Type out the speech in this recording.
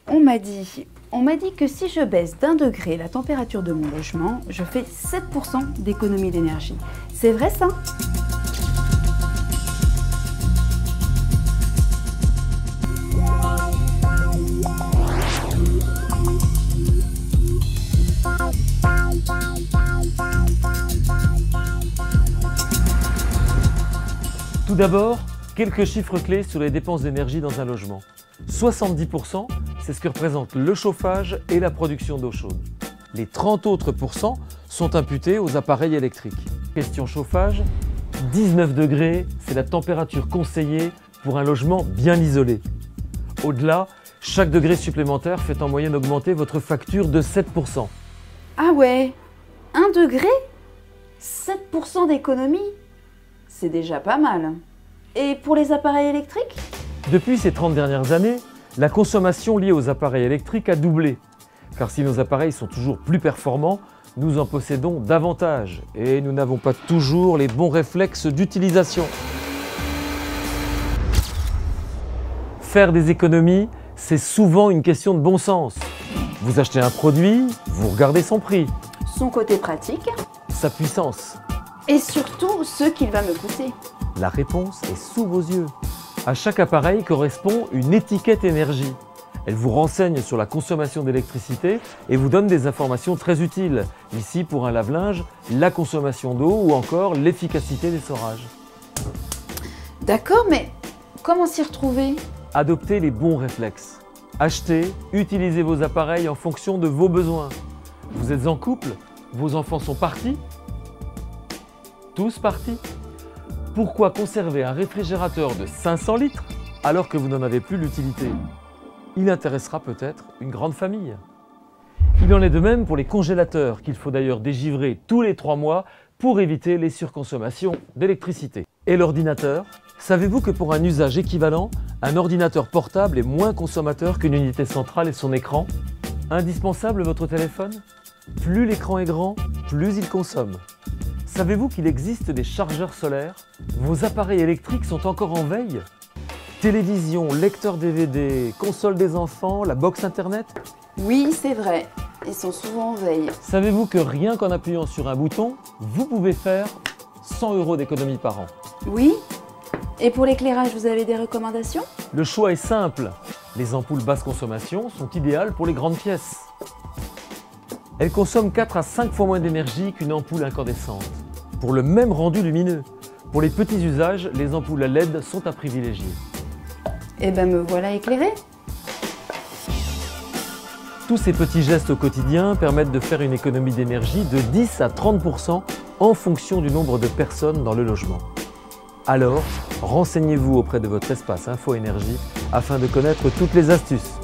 On m'a dit que si je baisse d'1 degré la température de mon logement, je fais 7% d'économie d'énergie. C'est vrai ça? Tout d'abord, quelques chiffres clés sur les dépenses d'énergie dans un logement. 70%, c'est ce que représente le chauffage et la production d'eau chaude. Les 30 autres pourcents sont imputés aux appareils électriques. Question chauffage, 19 degrés, c'est la température conseillée pour un logement bien isolé. Au-delà, chaque degré supplémentaire fait en moyenne augmenter votre facture de 7%. Ah ouais, 1 degré 7% d'économie? C'est déjà pas mal. Et pour les appareils électriques? Depuis ces 30 dernières années, la consommation liée aux appareils électriques a doublé. Car si nos appareils sont toujours plus performants, nous en possédons davantage et nous n'avons pas toujours les bons réflexes d'utilisation. Faire des économies, c'est souvent une question de bon sens. Vous achetez un produit, vous regardez son prix, Son côté pratique sa puissance. et surtout ce qu'il va me coûter. La réponse est sous vos yeux. À chaque appareil correspond une étiquette énergie. Elle vous renseigne sur la consommation d'électricité et vous donne des informations très utiles. Ici, pour un lave-linge, la consommation d'eau ou encore l'efficacité des seраges. D'accord, mais comment s'y retrouver? Adoptez les bons réflexes. Achetez, utilisez vos appareils en fonction de vos besoins. Vous êtes en couple? Vos enfants sont partis? Tous partis? Pourquoi conserver un réfrigérateur de 500 litres alors que vous n'en avez plus l'utilité? Il intéressera peut-être une grande famille. Il en est de même pour les congélateurs qu'il faut d'ailleurs dégivrer tous les 3 mois pour éviter les surconsommations d'électricité. Et l'ordinateur? Savez-vous que pour un usage équivalent, un ordinateur portable est moins consommateur qu'une unité centrale et son écran? Indispensable votre téléphone? Plus l'écran est grand, plus il consomme. Savez-vous qu'il existe des chargeurs solaires? Vos appareils électriques sont encore en veille? Télévision, lecteur DVD, console des enfants, la box internet? Oui, c'est vrai. Ils sont souvent en veille. Savez-vous que rien qu'en appuyant sur un bouton, vous pouvez faire 100 € d'économie par an? Oui. Et pour l'éclairage, vous avez des recommandations? Le choix est simple. Les ampoules basse consommation sont idéales pour les grandes pièces. Elles consomment 4 à 5 fois moins d'énergie qu'une ampoule incandescente, pour le même rendu lumineux. Pour les petits usages, les ampoules à LED sont à privilégier. Eh ben me voilà éclairée. Tous ces petits gestes au quotidien permettent de faire une économie d'énergie de 10 à 30% en fonction du nombre de personnes dans le logement. Alors, renseignez-vous auprès de votre espace Info Énergie afin de connaître toutes les astuces.